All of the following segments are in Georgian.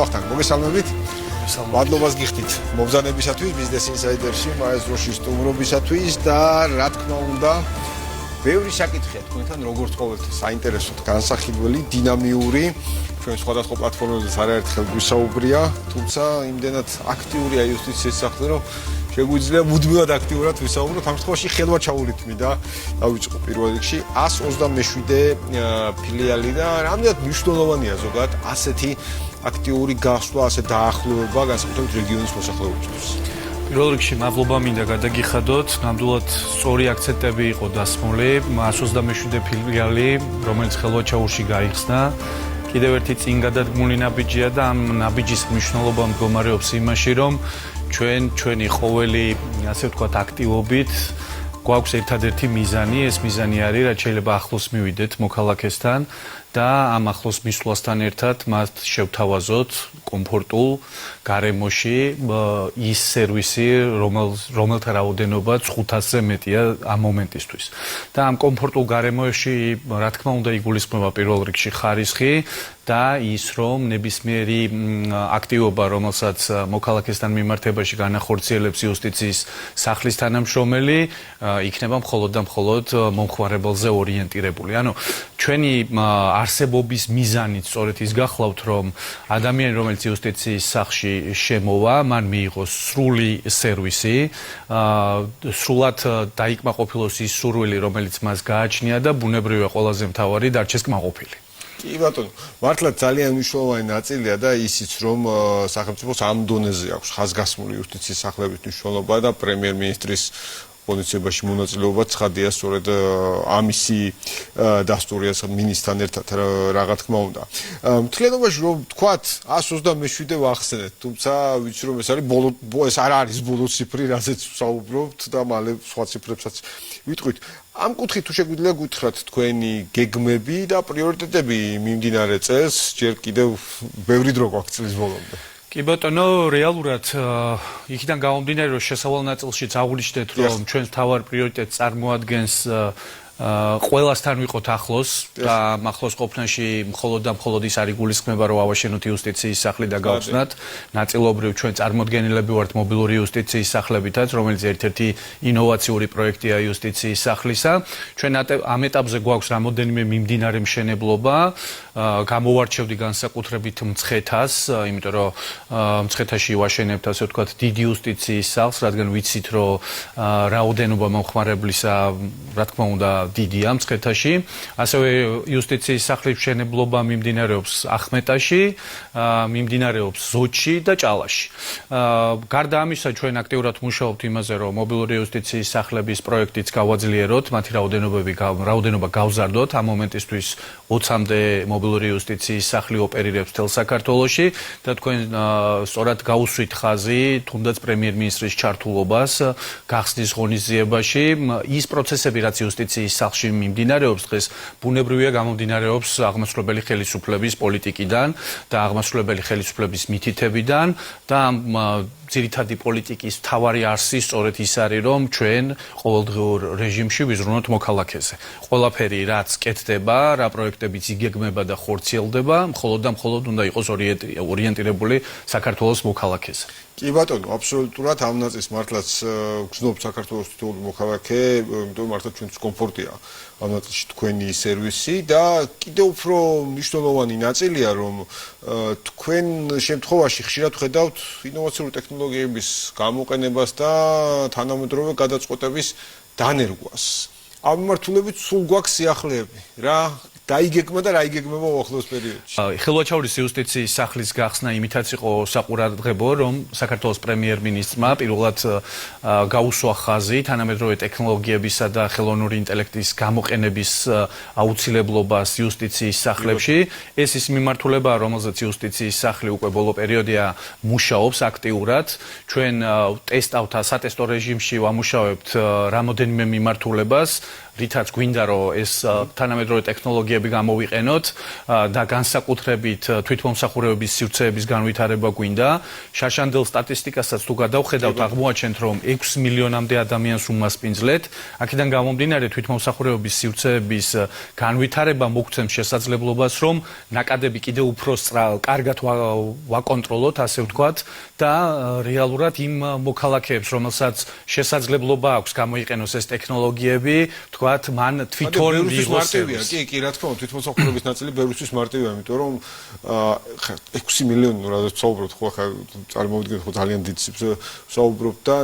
ვახტანგ, მოგესალმებით. მადლობას გიხდით მობრძანებისათვის Business Insider-ში მაესტროში სტუმრობისათვის და რა თქმა უნდა, ბევრი საკითხია თქვენთან როგორც ყოველთვის საინტერესოდ განსახილველი, დინამიური, ჩვენ სხვადასხვა პლატფორმებზე არაერთხელ გვისაუბრია, თუმცა იმდენად აქტიურია იუსტიციის სახე, რომ შეგვიძლია მუდმივად აქტიურად ვისაუბროთ, ამ შემთხვევაში ხელვა ჩაურითმი და დავიწყო პირველ რიგში 127 ფილიალი და რამდენად მნიშვნელოვანია ზოგადად ასეთი აქტიური გასვლა, ასე დაახლოება განსაკუთრებით რეგიონის მოსახლეობისთვის. პირველ რიგში მადლობა მინდა გადაგიხადოთ, ნამდვილად სწორი აქცენტები იყო დასმული, 127 ფილიალი, რომელიც ხელვაჩაურში გაიხსნა. კიდევ ერთი წინ გადადგმული ნაბიჯია და ამ ნაბიჯის მნიშვნელობა მდგომარეობს იმაში, რომ ჩვენი ყოველი, ასე ვთქვათ, აქტივობით გვაქვს ერთადერთი მიზანი, ეს მიზანი არის, რაც შეიძლება ახლოს მივიდეთ მოქალაქესთან და ამ ახლოს მისვლასთან ერთად მათ შევთავაზოთ კომფორტულ გარემოში ის სერვისი, რომელთა რაოდენობაც 500-ზე მეტია ამ მომენტისთვის. და ამ კომფორტულ გარემოში, რა თქმა უნდა, იგულისხმება პირველ რიგში ხარისხი და ის, რომ ნებისმიერი აქტივობა, რომელსაც მოქალაქესთან მიმართებაში განახორციელებს იუსტიციის სახლის თანამშრომელი, იქნება მხოლოდ და მხოლოდ მომხმარებელზე ორიენტირებული. ანუ ჩვენი არსებობის მიზანით სწორედ ის გახლავთ, რომ ადამიანი, რომელიც იუსტიციის სახლში შემოვა, მან მიიღოს სრული სერვისი, სრულად დაიკმაყოფილოს ის სურვილი, რომელიც მას გააჩნია და ბუნებრივია ყველაზე მთავარი დარჩეს კმაყოფილი. კი ბატონო, მართლა ძალიან მნიშვნელოვანი ნაწილია და ისიც, რომ სახელმწიფოს ამ დონეზე აქვს ხაზგასმული იუსტიციის სახლების მნიშვნელობა და პრემიერ-მინისტრის პოზიციაში მონაწილეობა ცხადია სწორედ ამისი დასტურია მინისტრთან ერთად რა თქმა უნდა. მთლიანობაში რომ ვთქვათ 127 ვახსენეთ, თუმცა ვიცი რომ ეს არ არის ბოლო ციფრი, რაზეც ვსაუბრობთ და მალე სხვა ციფრებსაც ვიტყვით. ამ კუთხით თუ შეგვიძლია გითხრათ თქვენი გეგმები და პრიორიტეტები მიმდინარე წელს, ჯერ კიდევ ბევრი დრო გვაქვს წლის ბოლომდე. კი ბატონო, რეალურად იქიდან გამომდინარე, რომ შესავალ ნაწილშიც აღვნიშნეთ, რომ ჩვენს მთავარ პრიორიტეტს წარმოადგენს ყველასთან ვიყოთ ახლოს და ახლოს ყოფნაში მხოლოდ და მხოლოდ ის არის გულისხმება, რომ ავაშენოთ იუსტიციის სახლი და გავხსნათ. ნაწილობრივ ჩვენ წარმოდგენილები ვართ მობილური იუსტიციის სახლებითაც, რომელიც ერთ-ერთი ინოვაციური პროექტია იუსტიციის სახლისა. ჩვენ ამ ეტაპზე გვაქვს რამოდენიმე მიმდინარე მშენებლობა, გამოვარჩევდი განსაკუთრებით მცხეთას, იმიტომ რომ მცხეთაში ვაშენებთ, ასე ვთქვათ, დიდი იუსტიციის სახლს, რადგან ვიცით, რომ რაოდენობა მომხმარებლისა, რა თქმა უნდა, დიდია მცხეთაში. ასევე იუსტიციის სახლის მშენებლობა მიმდინარეობს ახმეტაში, მიმდინარეობს ზოჩში და ჭალაში. გარდა ამისა, ჩვენ აქტიურად მუშაობთ იმაზე, რომ მობილური იუსტიციის სახლების პროექტიც გავაძლიეროთ, მათი რაოდენობა გავზარდოთ. ამ მომენტისთვის 20-მდე მობილური იუსტიციის სახლი ოპერირებს მთელ საქართველოში და თქვენ სწორად გაუსვით ხაზი, თუნდაც პრემიერ-მინისტრის ჩართულობას გახსნის ღონისძიებაში. ის პროცესები, რაც იუსტიციის სახლში მიმდინარეობს დღეს, ბუნებრივია გამომდინარეობს აღმასრულებელი ხელისუფლების პოლიტიკიდან და აღმასრულებელი ხელისუფლების მითითებიდან და ძირითადი პოლიტიკის მთავარი არსი სწორედ ის არის, რომ ჩვენ ყოველდღიურ რეჟიმში ვიზრუნოთ მოქალაქეზე. ყველაფერი, რაც კეთდება, რა პროექტებიც იგეგმება და ხორციელდება, მხოლოდ და მხოლოდ უნდა იყოს ორიენტირებული საქართველოს მოქალაქეზე. კი ბატონო, აბსოლუტურად ამ ნაწილს მართლაც გრძნობ საქართველოს თითოეული მოქალაქე, იმიტომ მართლა ჩვენთვის კომფორტია ამ ნაწილში თქვენი სერვისი და კიდევ უფრო მნიშვნელოვანი ნაწილია, რომ თქვენ შემთხვევაში ხშირად ხედავთ ინოვაციური ტექნოლოგიების გამოყენებას და თანამედროვე გადაწყვეტების დანერგვას. ამ მიმართულებით სულ გვაქვს სიახლეები, რა დაიგეგმა და რა იგეგმება უახლოეს პერიოდში. ხელვაჩაურის იუსტიციის სახლის გახსნა იმითაც იყო საყურადღებო, რომ საქართველოს პრემიერ-მინისტრმა პირველად გაუსვა ხაზი თანამედროვე ტექნოლოგიებისა და ხელოვნური ინტელექტის გამოყენების აუცილებლობას იუსტიციის სახლებში. ეს ის მიმართულებაა, რომელზეც იუსტიციის სახლი უკვე ბოლო პერიოდია მუშაობს აქტიურად. ჩვენ ტესტავთ, სატესტო რეჟიმში ვამუშავებთ რამოდენიმე მიმართულებას, რითაც გვინდა რომ ეს თანამედროვე ტექნოლოგიები გამოვიყენოთ და განსაკუთრებით თვითმომსახურებების სივრცეების განვითარება გვინდა. შაშანდელ სტატისტიკასაც თუ გადავხედავთ, აღმოაჩენთ რომ 6 მილიონამდე ადამიანს უმასპინძლეთ. აქედან გამომდინარე თვითმომსახურებების სივრცეების განვითარება მოგცემს შესაძლებლობას რომ ნაკადები კიდევ უფრო კარგად ვაკონტროლოთ, ასე ვთქვათ, და რეალურად იმ მოქალაქეებს, რომელსაც შესაძლებლობა აქვს გამოიყენოს ეს ტექნოლოგიები, ვთქვათ, მან თვითონ მიიღოს სერვისი. კი, რა თქმა უნდა, თვითმოსახურების ნაწილი ბევრისთვის მარტივია, იმიტომ რომ 6 მილიონი როდესაც ვსაუბრობთ, ხო ხა წარმოვიდგინეთ, ხო ძალიან დიდ ციფრებს ვსაუბრობთ და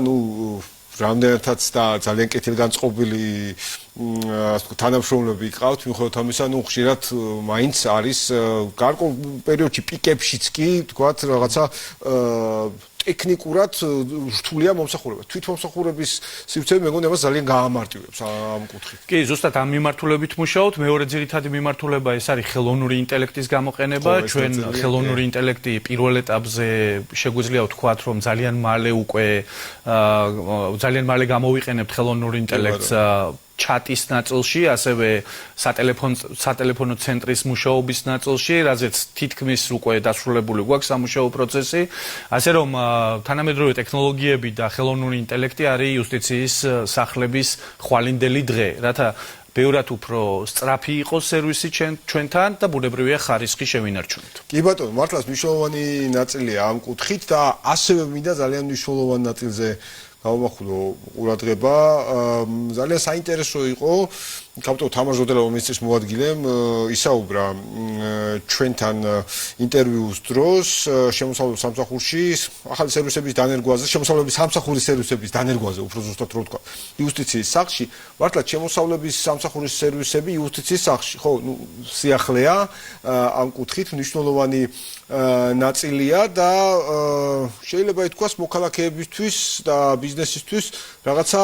რამდენადაც და ძალიან კეთილგანწყობილი ასე ვთქვათ, თანამშრომლები ყავთ, მიუხედავად ამისა, ხშირად მაინც არის გარკვეულ პერიოდში პიკებშიც კი, ვთქვათ, რაღაცა ტექნიკურად რთულია მომსახურება. თვითმომსახურების სივრცეები მეგონი ამას ძალიან გაამარტივებს ამ კუთხით. კი, ზუსტად ამ მიმართულებით მუშაობთ. მეორე ძირითადი მიმართულება ეს არის ხელოვნური ინტელექტის გამოყენება. ჩვენ ხელოვნური ინტელექტი პირველ ეტაპზე შეგვიძლია ვთქვათ, რომ ძალიან მალე გამოვიყენებთ ხელოვნურ ინტელექტს ჩატის ნაწილში, ასევე სატელეფონო ცენტრის მუშაობის ნაწილში, რაზეც თითქმის უკვე დასრულებული გვაქვს სამუშაო პროცესი. ასე რომ თანამედროვე ტექნოლოგიები და ხელოვნური ინტელექტი არის იუსტიციის სახლების ხვალინდელი დღე, რათა ბევრად უფრო სწრაფი იყოს სერვისი ჩვენთან და ბუნებრივია ხარისხი შევინარჩუნოთ. კი ბატონო, მართლაც მნიშვნელოვანი ნაწილია ამ კუთხით და ასევე მინდა ძალიან მნიშვნელოვან ნაწილზე გავამახვილო ყურადღება. ძალიან საინტერესო იყო კაპიტან თამარ ჟოდელავა მინისტრის მოადგილემ ისაუბრა ჩვენთან ინტერვიუს დროს შემოსავლების სამსახურში ახალი სერვისების დანერგვაზე, შემოსავლების სამსახურის სერვისების დანერგვაზე, უფრო ზუსტად რო ვთქვა, იუსტიციის სახლში. მართლაც შემოსავლების სამსახურის სერვისები იუსტიციის სახლში, ხო, სიახლეა ამ კუთხით მნიშვნელოვანი ნაწილია და შეიძლება ითქვას მოქალაქეებისთვის და ბიზნესისთვის რაღაცა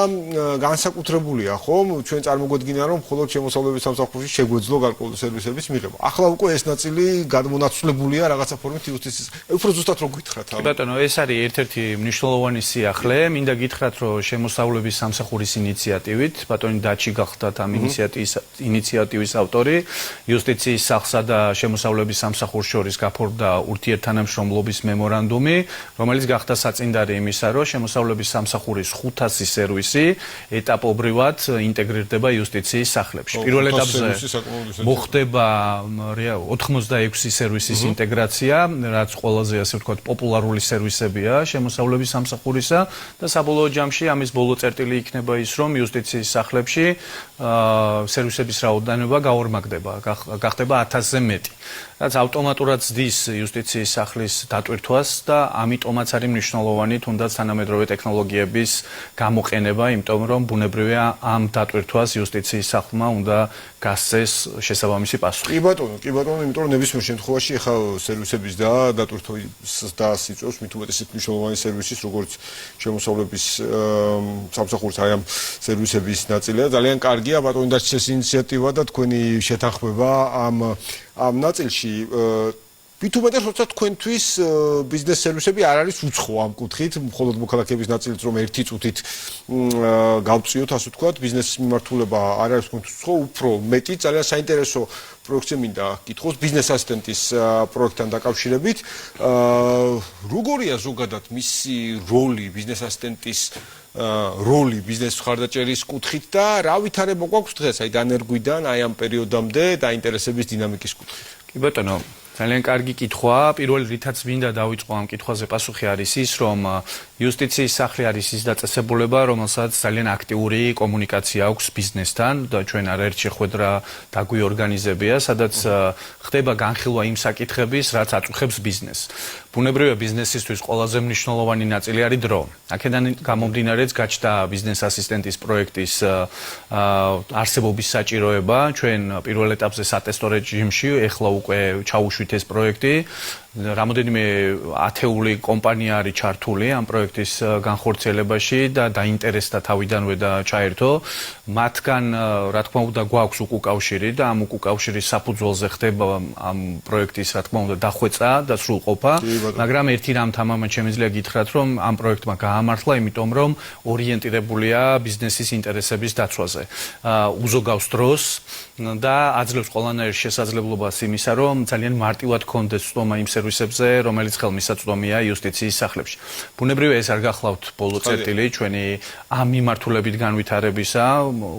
განსაკუთრებულია, ხო? ჩვენ წარმოგვედგინა რომ მხოლოდ შემოსავლების სამსახურში შეგვეძლო გარკვეული სერვისების მიღება. ახლა უკვე ეს ნაწილი გადმონაცვლებულია რაღაცა ფორმით იუსტიციის. უფრო ზუსტად რო გითხრათ. ბატონო, ეს არის ერთ-ერთი მნიშვნელოვანი სიახლე. მინდა გითხრათ, რომ შემოსავლების სამსახურის ინიციატივით, ბატონი დაჩი გახდათ ამ ინიციატივის ავტორი, იუსტიციის სახლსა და შემოსავლების სამსახურს შორის გაფორმდა ურთიერთთანამშრომლობის მემორანდუმი, რომელიც გახდა საწინდარი იმისა, რომ შემოსავლების სამსახურის 500 სერვისი ეტაპობრივად ინტეგრირდება იუსტიციის სახლებში. პირველ ეტაპზე მოხდება 86 სერვისის ინტეგრაცია, რაც ყველაზე ასე ვთქვათ პოპულარული სერვისებია შემოსავლების სამსახურისა და საბოლოო ჯამში ამის ბოლო წერტილი იქნება ის, რომ იუსტიციის სახლებში სერვისების რაოდენობა გაორმაგდება, გახდება 1000-ზე მეტი. რაც ავტომატურად ზრდის იუსტიციის სახლის დატვირთვას და ამიტომაც არის მნიშვნელოვანი თუნდაც თანამედროვე ტექნოლოგიების გამოყენება, იმიტომ რომ ბუნებრივია ამ დატვირთვას იუსტიციის სახლმა უნდა გასცეს შესაბამისი პასუხი. კი ბატონო, იმიტომ რომ ნებისმიერ შემთხვევაში ახლა სერვისების და დატვირთვას და სიწევს მით უმეტეს მნიშვნელოვანი სერვისის, როგორც შემოსავლების სამსახურის აი ამ სერვისების ნაწილია. ძალიან კარგია ბატონო დაჩეს ინიციატივა და თქვენი შეთანხმება ამ ნაწილში. მით უმეტეს, როცა თქვენთვის ბიზნეს სერვისები არ არის უცხო ამ კუთხით, მხოლოდ მოქალაქეების ნაწილით რომ ერთი წუთით გავწიოთ, ასე ვთქვათ, ბიზნესის მიმართულება არ არის თქვენთვის უცხო, უფრო მეტი, ძალიან საინტერესო პროექტზე მინდა გითხოს ბიზნეს ასისტენტის პროექტთან დაკავშირებით. როგორია ზოგადად მისი როლი ბიზნეს ასისტენტის როლი ბიზნეს მხარდაჭერის კუთხით და რა ვითარება გვაქვს დღეს აი დანერგვიდან აი ამ პერიოდამდე დაინტერესების დინამიკის კუთხით? კი ბატონო, ძალიან კარგი კითხვა. პირველ რითაც მინდა დავიწყო ამ კითხვაზე პასუხი არის ის, რომ იუსტიციის სახლი არის ის დაწესებულება, რომელსაც ძალიან აქტიური კომუნიკაცია აქვს ბიზნესთან და ჩვენ არაერთ შეხვედრა დაგვიორგანიზებია, სადაც ხდება განხილვა იმ საკითხების, რაც აწუხებს ბიზნესს. ბუნებრივია ბიზნესისთვის ყველაზე მნიშვნელოვანი ნაწილი არის დრო. აქედან გამომდინარეც გაჩნდა ბიზნეს ასისტენტის პროექტის არსებობის საჭიროება. ჩვენ პირველ ეტაპზე სატესტო რეჟიმში, ეხლა უკვე ჩაუშვით ეს პროექტი რამოდენიმე ათეული კომპანია არის ჩართული ამ პროექტის განხორციელებაში და დაინტერესდა თავიდანვე და ჩაერთო. მათგან, რა თქმა უნდა, გვაქვს უკუკავშირი და ამ უკუკავშირის საფუძველზე ხდება ამ პროექტის, რა თქმა უნდა, დახვეწა და სრულყოფა. მაგრამ ერთი რამ თამამად შემიძლია გითხრათ, რომ ამ პროექტმა გაამართლა, იმიტომ რომ ორიენტირებულია ბიზნესის ინტერესების დაცვაზე. უზოგავს დროს და აძლევს ყველანაირ შესაძლებლობას იმისა, რომ ძალიან მარტივად გქონდეს წვდომა იმ სერვისებზე, რომელიც ხელმისაწვდომია იუსტიციის სახლებში. ბუნებრივია ეს არ გახლავთ ბოლო წერტილი ჩვენი ამ მიმართულებით განვითარებისა,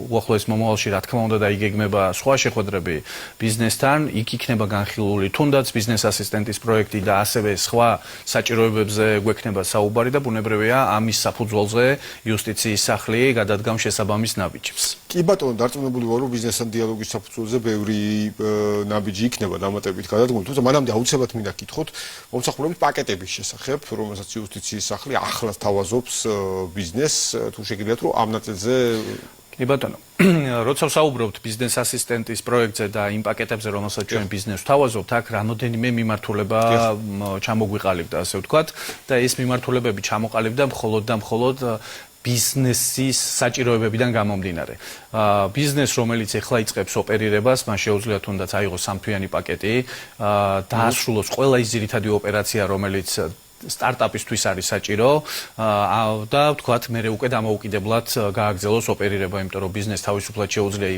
უახლოეს მომავალში რა თქმა უნდა დაიგეგმება სხვა შეხვედრები ბიზნესთან, იქ იქნება განხილული თუნდაც ბიზნეს ასისტენტის პროექტი და ასევე სხვა საჭიროებებზე გვექნება საუბარი და ბუნებრივია ამის საფუძველზე იუსტიციის სახლი გადადგამს შესაბამის ნაბიჯებს. კი ბატონო, დარწმუნებული ვარ, რომ ბიზნესთან დიალოგის საფუძველზე ბევრი ნაბიჯი იქნება დამატებით გადადგმული, თუმცა მანამდე აუცილებლად მინდა გითხოთ მომსახურების პაკეტების შესახებ, რომელსაც იუსტიციის სახლი ახლად თავაზობს ბიზნესს, თუ შეგიძლიათ რომ ამ ნაწილზე კი ბატონო, როცა ვსაუბრობთ ბიზნეს ასისტენტის პროექტზე და იმ პაკეტებზე, რომელსაც ჩვენ ბიზნესს ვთავაზობთ, აქ რამოდენიმე მიმართულება ჩამოგვიყალიბდა, ასე ვთქვათ, და ეს მიმართულებები ჩამოყალიბდა მხოლოდ და მხოლოდ ბიზნესის საჭიროებებიდან გამომდინარე. ბიზნეს, რომელიც ეხლა იწყებს ოპერირებას, მას შეუძლია თუნდაც აიღოს სამთვიანი პაკეტი, დაასრულოს ყველა ის ძირითადი ოპერაცია, რომელიც სტარტაპისთვის არის საჭირო და ვთქვათ, მე უკვე დამოუკიდებლად გააგრძელოს ოპერირება, იმიტომ რომ ბიზნეს თავისუფლად შეუძლია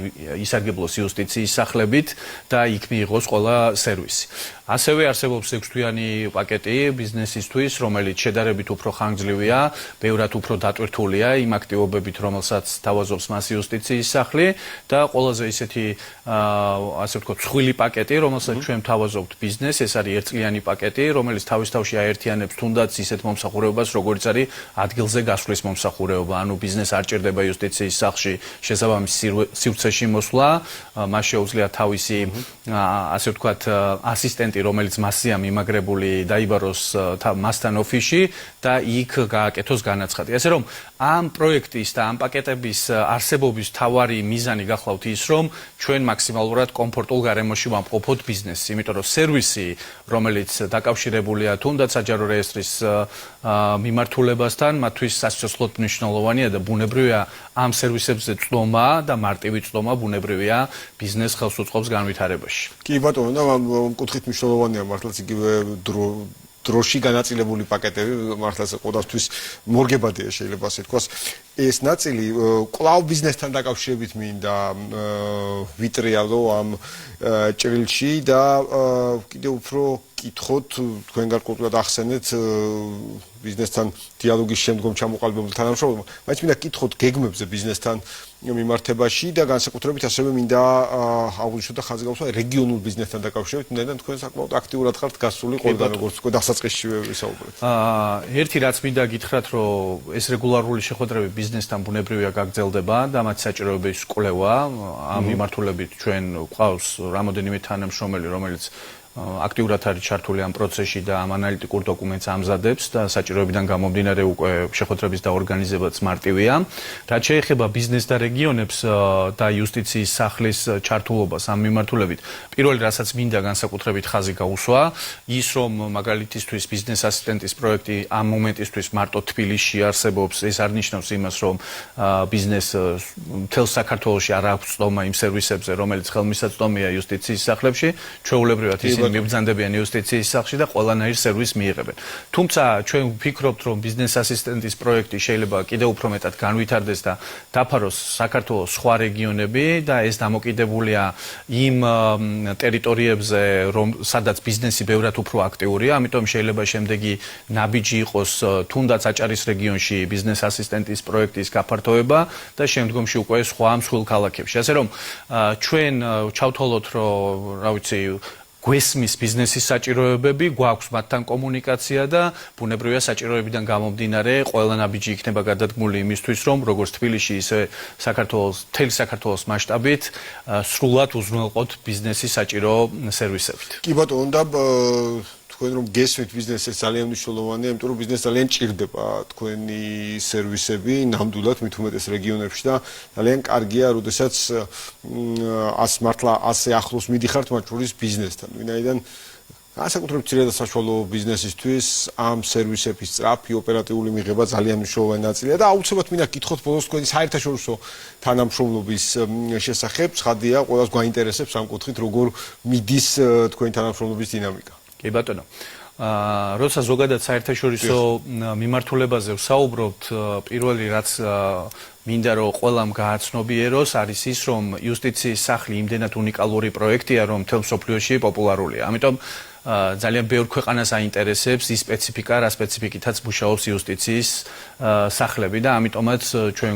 ისარგებლოს იუსტიციის სახლებით და იქ მიიღოს ყველა სერვისი. ასევე არსებობს 6-თვიანი პაკეტი ბიზნესისთვის, რომელიც შედარებით უფრო ხანგრძლივია, ბევრად უფრო დატვირთულია იმ აქტივობებით, რომელსაც თავაზობს მას იუსტიციის სახლი და ყველაზე ისეთი ასე ვთქვათ, მსხვილი პაკეტი, რომელსაც ჩვენ თავაზობთ ბიზნესს, ეს არის ერთწლიანი პაკეტი, რომელიც თავის თავში აერთიანებს თუნდაც ისეთ მომსახურებას, როგორც არის ადგილზე გასვლის მომსახურება, ანუ ბიზნეს არ ჭირდება იუსტიციის სახლში შესაბამის სივრცეში მოსვლა, მას შეუძლია თავისი ასე ვთქვათ, ასისტენტი, რომელიც მასია მიმაგრებული, დაიბაროს მასთან ოფისში და იქ გააკეთოს განაცხადი. ასე რომ ამ პროექტის და ამ პაკეტების არსებობის მთავარი მიზანი გახლავთ ის, რომ ჩვენ მაქსიმალურად კომფორტულ გარემოში ვამყოფოთ ბიზნესს, იმიტომ რომ სერვისი, რომელიც დაკავშირებულია თუნდაც საჯარო რეესტრის მიმართულებასთან, მათთვის სასიცოცხლოდ მნიშვნელოვანია და ბუნებრივია ამ სერვისებზე წვდომა და მარტივი წვდომა ბუნებრივია ბიზნეს ხელს უწყობს განვითარებაში. კი ბატონო, და მკუთხით მნიშვნელოვანია მართლაც იგივე დროში განაწილებული პაკეტები, მართლაც ყოველთვის მორგებადია შეიძლება ასე თქვას. ეს ნაწილი კვლავ ბიზნესთან დაკავშირებით მინდა ვიტრიალო ამ ჭრილში და კიდევ უფრო კითხოთ, თქვენ გარკვეულად ახსენეთ ბიზნესთან დიალოგის შემდგომ ჩამოყალიბებულ თანამშრომლობამ, მაინც მინდა კითხოთ გეგმებზე ბიზნესთან მიმართებაში და განსაკუთრებით ასევე მინდა აღვნიშნოთ და ხაზი გავუსვა რეგიონულ ბიზნესთან დაკავშირებით, ვინაიდან თქვენ საკმაოდ აქტიურად ხართ გასული ყველგან, როგორც თქვენ დასაწყისში ვისაუბრეთ. ერთი რაც მინდა გითხრათ, რომ ეს რეგულარული შეხვედრები ბიზნესთან ბუნებრივია გაგრძელდება და მათ საჭიროებების კვლევა ამ მიმართულებით ჩვენ გვყავს რამოდენიმე თანამშრომელი, რომელიც აქტიურად არის ჩართული ამ პროცესში და ამ ანალიტიკურ დოკუმენტს ამზადებს და საჭიროებიდან გამომდინარე უკვე შეხვედრების დაორგანიზებაც მარტივია. რაც შეეხება ბიზნეს და რეგიონებს და იუსტიციის სახლის ჩართულობას ამ მიმართულებით, პირველი რასაც მინდა განსაკუთრებით ხაზი გაუსვა, ის რომ მაგალითისთვის ბიზნეს ასისტენტის პროექტი ამ მომენტისთვის მარტო თბილისში არსებობს, ეს არ ნიშნავს იმას, რომ ბიზნეს მთელ საქართველოში არ აქვს წვდომა იმ სერვისებზე, რომელიც ხელმისაწვდომია იუსტიციის სახლებში, ჩვეულებრივად მიბრძანდებიან იუსტიციის სახლში და ყველანაირ სერვისს მიიღებენ. თუმცა ჩვენ ვფიქრობთ, რომ ბიზნეს ასისტენტის პროექტი შეიძლება კიდევ უფრო მეტად განვითარდეს და დაფაროს საქართველოს სხვა რეგიონები და ეს დამოკიდებულია იმ ტერიტორიებზე, სადაც ბიზნესი ბევრად უფრო აქტიურია, ამიტომ შეიძლება შემდეგი ნაბიჯი იყოს თუნდაც აჭარის რეგიონში ბიზნეს ასისტენტის პროექტის გაფართოება და შემდგომში უკვე სხვა მსხვილ ქალაქებში. ასე რომ ჩვენ ჩავთვალოთ, რომ რა ვიცი, გვესმის ბიზნესის საჭიროებები, გვაქვს მათთან კომუნიკაცია და ბუნებრივია საჭიროებიდან გამომდინარე ყველა ნაბიჯი იქნება გადადგმული იმისთვის, რომ როგორც თბილისში, ისე მთელი საქართველოს მასშტაბით სრულად უზრუნველყოთ ბიზნესის საჭირო სერვისებით. კი ბატონო, და თქვენ რომ გესმით ბიზნესს ძალიან მნიშვნელოვანია, იმიტომ რომ ბიზნესს ძალიან ჭირდება თქვენი სერვისები, ნამდვილად მით უმეტეს რეგიონებში და ძალიან კარგია, როდესაც მართლა ასე ახლოს მიდიხართ მათ შორის ბიზნესთან. ვინაიდან განსაკუთრებით მცირე და საშუალო ბიზნესისთვის ამ სერვისების სწრაფი ოპერატიული მიღება ძალიან მნიშვნელოვანი ნაწილია და აუცილებლად მინდა გითხოთ ბოლოს თქვენი საერთაშორისო თანამშრომლობის შესახებ. ცხადია, ყველას გვაინტერესებს ამ კუთხით როგორ მიდის თქვენი თანამშრომლობის დინამიკა. კი ბატონო. როცა ზოგადად საერთაშორისო მიმართულებაზე ვსაუბრობთ, პირველი რაც მინდა რომ ყველამ გააცნობიეროს არის ის, რომ იუსტიციის სახლი იმდენად უნიკალური პროექტია, რომ მთელ მსოფლიოში პოპულარულია. ამიტომ ძალიან ბევრ ქვეყანას აინტერესებს ის სპეციფიკა, რა სპეციფიკითაც მუშაობს იუსტიციის სახლები და ამიტომაც ჩვენ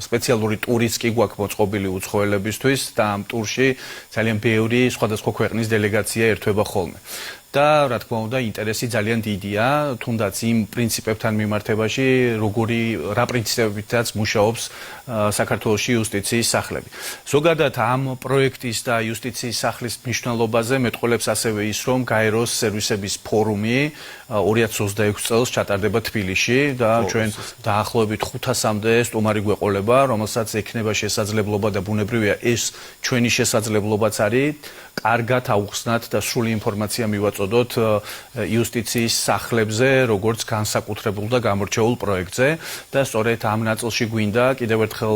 სპეციალური ტურიც კი გვაქვს მოწყობილი უცხოელებისთვის და ამ ტურში ძალიან ბევრი სხვადასხვა ქვეყნის დელეგაცია ერთვება ხოლმე. და რა თქმა უნდა ინტერესი ძალიან დიდია, თუნდაც იმ პრინციპებთან მიმართებაში, რა პრინციპებითაც მუშაობს საქართველოში იუსტიციის სახლები. ზოგადად ამ პროექტის და იუსტიციის სახლის მნიშვნელობაზე მეტყველებს ასევე ის, რომ გაეროს სერვისების ფორუმი 2026 წელს ჩატარდება თბილისში და ჩვენ დაახლოებით 500-მდე სტუმარი გვეყოლება, რომელსაც ექნება შესაძლებლობა და ბუნებრივია ეს ჩვენი შესაძლებლობაც არის, კარგად აუხსნათ და სრული ინფორმაცია მივაწოდოთ იუსტიციის სახლებზე, როგორც განსაკუთრებულ და გამორჩეულ პროექტზე და სწორედ ამ ნაწილში გვინდა კიდევ ერთხელ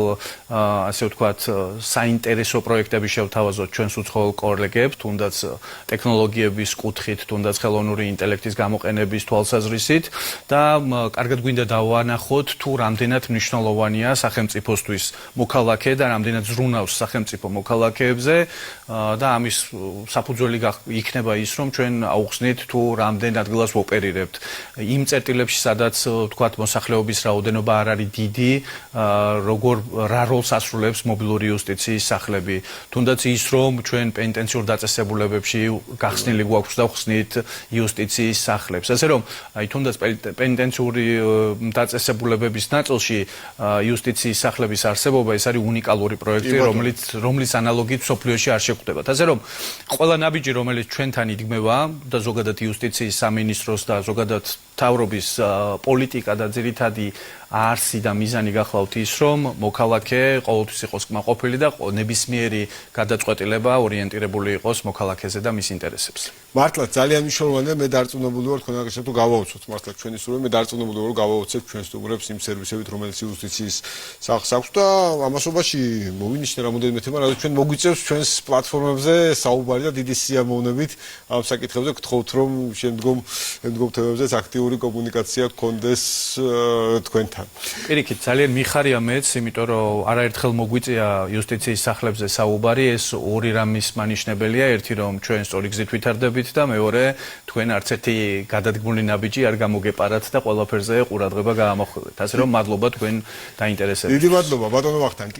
ასე ვთქვათ საინტერესო პროექტები შევთავაზოთ ჩვენს უცხოელ კოლეგებს, თუნდაც ტექნოლოგიების კუთხით, თუნდაც ხელოვნური ინტელექტის გამოყენების თვალსაზრისით და კარგად გვინდა დავანახოთ თუ რამდენად მნიშვნელოვანია სახელმწიფოსთვის მოქალაქე და რამდენად ზრუნავს სახელმწიფო მოქალაქეებზე და ამის საფუძველი იქნება ის, რომ ჩვენ აუხსნით თუ რამდენ ადგილას ვოპერირებთ. იმ წერტილებში, სადაც ვთქვათ მოსახლეობის რაოდენობა არ არის დიდი, რა როლს ასრულებს მობილური იუსტიციის სახლები. თუნდაც ის, რომ ჩვენ პენიტენციურ დაწესებულებებში გახსნილი გვაქვს და ვხსნით იუსტიციის სახლებს. ასე რომ, თუნდაც პენიტენციური დაწესებულებების ნაწილში იუსტიციის სახლების არსებობა ეს არის უნიკალური პროექტი, რომლის ანალოგი მსოფლიოში არ შეგვხვდებათ. ასე რომ ყველა ნაბიჯი, რომელიც ჩვენთან იდგმება და ზოგადად იუსტიციის სამინისტროს და ზოგადად მთავრობის პოლიტიკა და ძირითადი არსი და მიზანი გახლავთ ის, რომ მოქალაქე ყოველთვის იყოს კმაყოფილი და ნებისმიერი გადაწყვეტილება ორიენტირებული იყოს მოქალაქეზე და მის ინტერესებზე. მართლა ძალიან მნიშვნელოვანია, მე დარწმუნებული ვარ, თქვენ აგერ თუ გავაუცოთ მართლა ჩვენი სურვილი, მე დარწმუნებული ვარ, რომ გავაუცებ ჩვენ სტუმრებს იმ სერვისებით, რომელიც იუსტიციის სახლს აქვს და ამასობაში მოვინიშნე რამოდენიმე თემა, რადგან ჩვენ მოგვიწევს ჩვენს პლატფორმებზე საუბარი და დიდი სიამოვნებით ამ საკითხებზე გთხოვთ, რომ შემდგომ თემებზეც აქტიური კომუნიკაცია გქონდეს თქვენთან. პირიქით, ძალიან მიხარია მეც, იმიტომ რომ არაერთხელ მოგვიწია იუსტიციის სახლებზე საუბარი, ეს ორი რამის მანიშნებელია, ერთი რომ ჩვენ სწორი გზით ვითარდებით და მეორე თქვენ არც ერთი გადადგმული ნაბიჯი არ გამოგეპარათ და ყველაფერზე ყურადღება გაამახვილეთ. ასე რომ მადლობა თქვენ დაინტერესებისთვის. დიდი მადლობა ბატონო ვახტანგ.